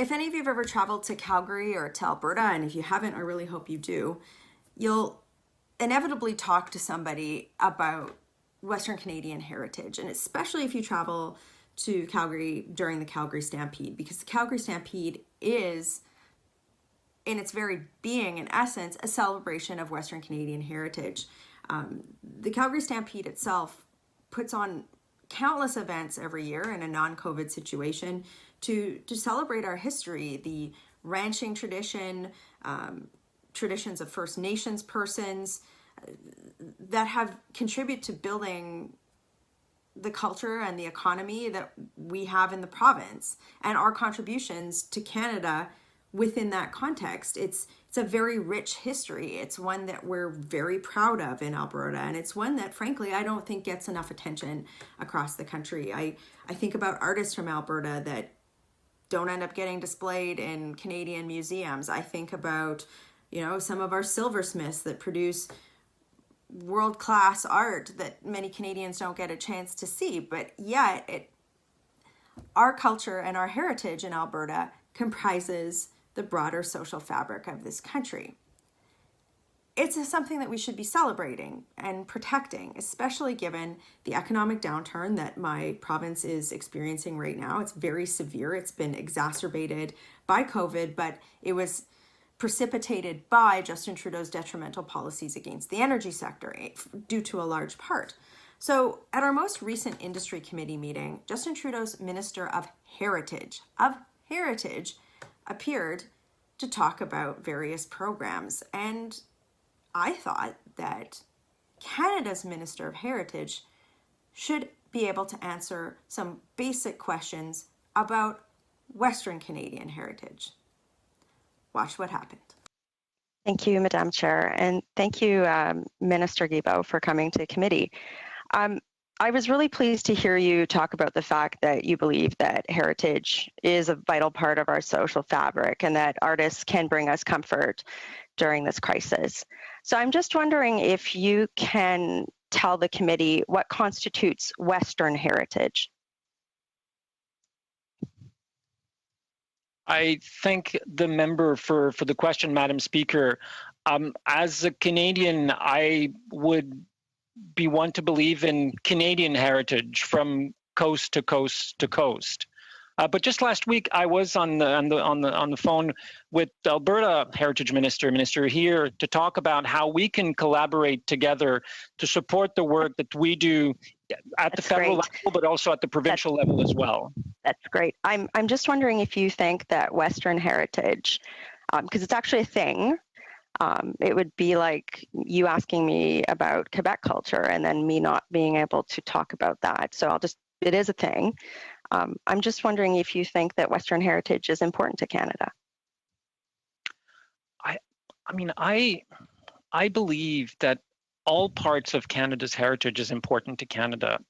if any of you have ever traveled to Calgary or to Alberta, and if you haven't, I really hope you do, you'll inevitably talk to somebody about Western Canadian heritage, and especially if you travel to Calgary during the Calgary Stampede, because the Calgary Stampede is, in its very being, in essence, a celebration of Western Canadian heritage. The Calgary Stampede itself puts on countless events every year in a non-COVID situation to celebrate our history, the ranching tradition, traditions of First Nations persons that have contributed to building the culture and the economy that we have in the province, and our contributions to Canada within that context. It's a very rich history. It's one that we're very proud of in Alberta, and it's one that, frankly, I don't think gets enough attention across the country. I think about artists from Alberta that don't end up getting displayed in Canadian museums. I think about, some of our silversmiths that produce world-class art that many Canadians don't get a chance to see, but yet our culture and our heritage in Alberta comprises the broader social fabric of this country. It's something that we should be celebrating and protecting, especially given the economic downturn that my province is experiencing right now. It's very severe. It's been exacerbated by COVID, but it was precipitated by Justin Trudeau's detrimental policies against the energy sector, due to a large part. So at our most recent industry committee meeting, Justin Trudeau's Minister of Heritage appeared to talk about various programs. And I thought that Canada's Minister of Heritage should be able to answer some basic questions about Western Canadian heritage. Watch what happened. Thank you, Madam Chair, and thank you, Minister Guilbeault, for coming to committee. I was really pleased to hear you talk about the fact that you believe that heritage is a vital part of our social fabric and that artists can bring us comfort during this crisis. So I'm just wondering if you can tell the committee what constitutes Western heritage. I thank the member for the question, Madam Speaker. As a Canadian, I would be one to believe in Canadian heritage from coast to coast to coast. But just last week, I was on the phone with Alberta Heritage Minister here to talk about how we can collaborate together to support the work that we do at the federal level, but also at the provincial level as well. That's great. I'm just wondering if you think that Western heritage, because it's actually a thing, it would be like you asking me about Quebec culture and then me not being able to talk about that. So it is a thing. I'm just wondering if you think that Western heritage is important to Canada. I believe that all parts of Canada's heritage is important to Canada.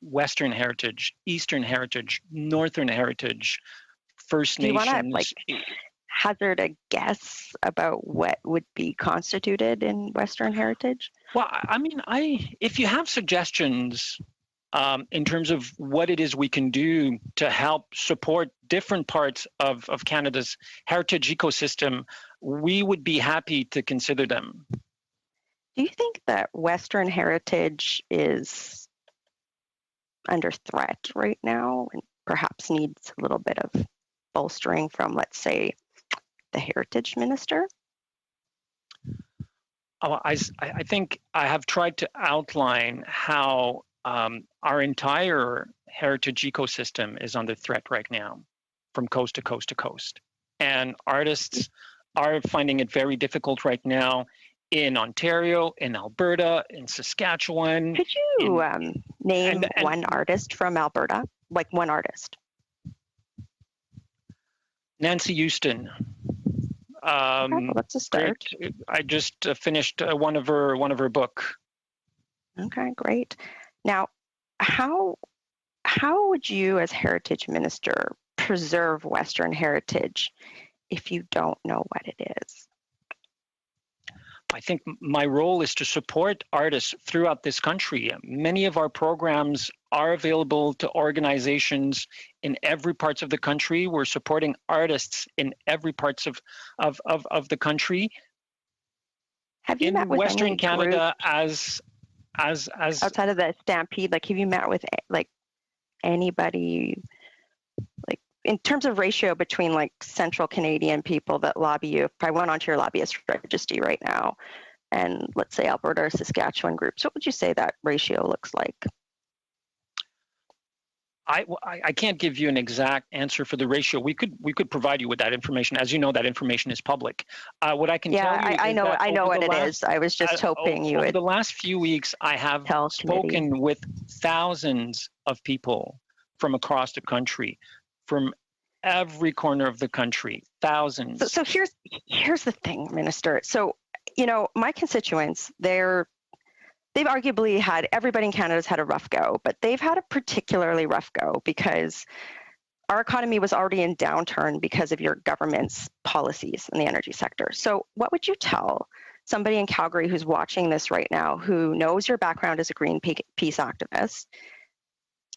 Western heritage, Eastern heritage, Northern heritage, First Nations. Do you want to hazard a guess about what would be constituted in Western heritage? Well, if you have suggestions in terms of what it is we can do to help support different parts of Canada's heritage ecosystem, we would be happy to consider them. Do you think that Western heritage is under threat right now and perhaps needs a little bit of bolstering from, let's say, the Heritage Minister? I think I have tried to outline how our entire heritage ecosystem is under threat right now, from coast to coast to coast. And artists are finding it very difficult right now in Ontario, in Alberta, in Saskatchewan. Could you name one artist from Alberta? Like one artist? Nancy Houston. Okay, well, that's a start. Great. I just finished one of her book. Okay, great. Now, how would you, as Heritage Minister, preserve Western heritage if you don't know what it is? I think my role is to support artists throughout this country. Many of our programs are available to organizations in every parts of the country. We're supporting artists in every parts of the country. Have you met with Western any Canada groups as outside of the Stampede? Like, have you met with like anybody, like in terms of ratio between like Central Canadian people that lobby you? If I went onto your lobbyist registry right now, and let's say Alberta or Saskatchewan groups, what would you say that ratio looks like? I can't give you an exact answer for the ratio. We could provide you with that information. As you know, that information is public. What I can tell you I know what it last, is. I was just hoping you over would. The last few weeks, I have spoken with thousands of people from across the country, from every corner of the country, thousands. So here's the thing, Minister. So, you know, my constituents, they've arguably had, everybody in Canada's had a rough go, but they've had a particularly rough go because our economy was already in downturn because of your government's policies in the energy sector. So what would you tell somebody in Calgary who's watching this right now, who knows your background as a Greenpeace activist?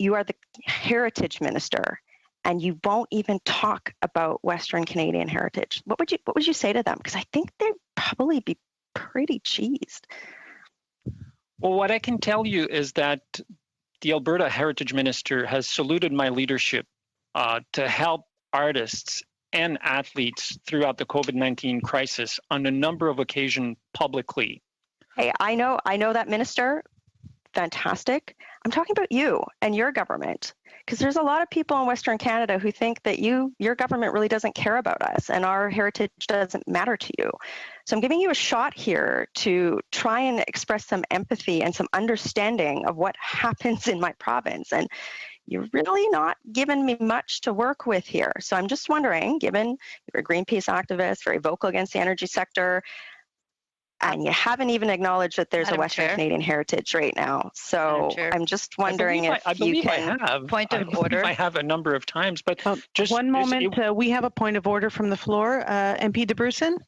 You are the heritage minister, and you won't even talk about Western Canadian heritage. What would you say to them? Because I think they'd probably be pretty cheesed. Well, what I can tell you is that the Alberta Heritage Minister has saluted my leadership to help artists and athletes throughout the COVID-19 crisis on a number of occasions publicly. Hey, I know that, Minister. Fantastic. I'm talking about you and your government, because there's a lot of people in Western Canada who think that your government really doesn't care about us and our heritage doesn't matter to you. So I'm giving you a shot here to try and express some empathy and some understanding of what happens in my province. And you're really not giving me much to work with here. So I'm just wondering, given you're a Greenpeace activist, very vocal against the energy sector, and you haven't even acknowledged that there's a Western Canadian heritage right now. So I'm just wondering if you can. I have. Point of order. I have a number of times, but just one moment. We have a point of order from the floor. MP de Brussen.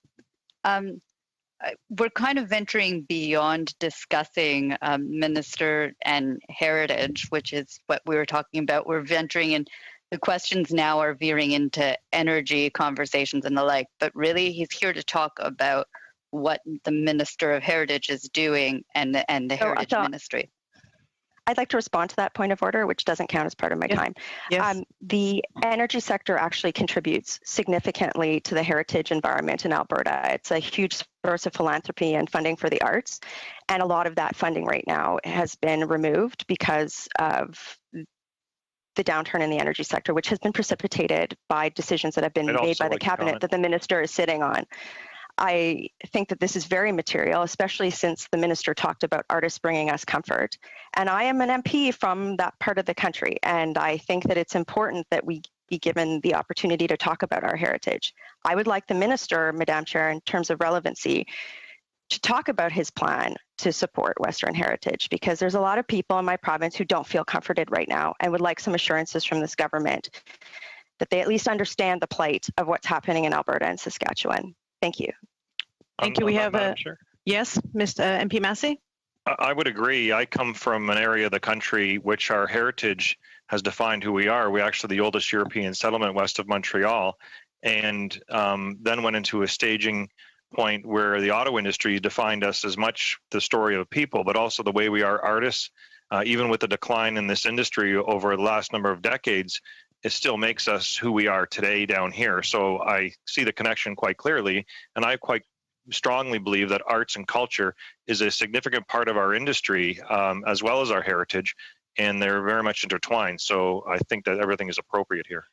We're kind of venturing beyond discussing minister and heritage, which is what we were talking about. We're venturing in. The questions now are veering into energy conversations and the like, but really he's here to talk about what the Minister of Heritage is doing and the Heritage Ministry. I'd like to respond to that point of order, which doesn't count as part of my time. Yes. The energy sector actually contributes significantly to the heritage environment in Alberta. It's a huge source of philanthropy and funding for the arts. And a lot of that funding right now has been removed because of the downturn in the energy sector, which has been precipitated by decisions that have been made by the cabinet that the minister is sitting on. I think that this is very material, especially since the minister talked about artists bringing us comfort. And I am an MP from that part of the country, and I think that it's important that we be given the opportunity to talk about our heritage. I would like the minister, Madam Chair, in terms of relevancy, to talk about his plan to support Western heritage, because there's a lot of people in my province who don't feel comforted right now and would like some assurances from this government that they at least understand the plight of what's happening in Alberta and Saskatchewan. Thank you. Thank you. We have a yes, Mr. MP Massey. I would agree. I come from an area of the country which our heritage has defined who we are. We're actually the oldest European settlement west of Montreal, and then went into a staging point where the auto industry defined us as much the story of a people, but also the way we are artists. Even with the decline in this industry over the last number of decades, it still makes us who we are today down here. So I see the connection quite clearly, and I quite strongly believe that arts and culture is a significant part of our industry, as well as our heritage, and they're very much intertwined. So I think that everything is appropriate here.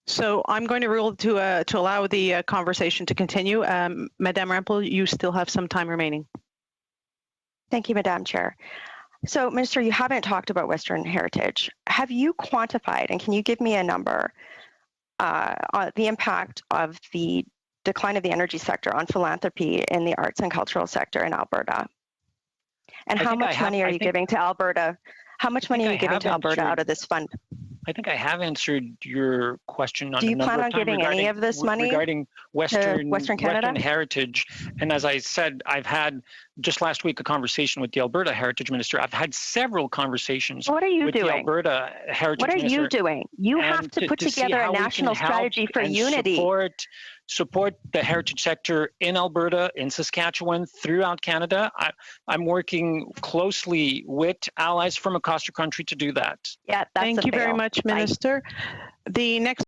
So I'm going to rule to allow the conversation to continue. Madame Rempel, you still have some time remaining. Thank you, Madam Chair. So, Minister, you haven't talked about Western heritage. Have you quantified, and can you give me a number, on the impact of the decline of the energy sector on philanthropy in the arts and cultural sector in Alberta? And how much money are you giving to Alberta? How much money are you giving to Alberta out of this fund? I think I have answered your question on Do a you number plan of on times giving any of this money regarding to Western Canada? heritage. And as I said, I've had just last week a conversation with the Alberta Heritage Minister. I've had several conversations What are you with the doing? Alberta Heritage What are Minister. you doing? You have and to put see together a how we can national help strategy for and unity. support the heritage sector in Alberta, in Saskatchewan, throughout Canada. I'm working closely with allies from across the country to do that. Yeah, that's Thank a you very fail. much, Bye. Minister. The next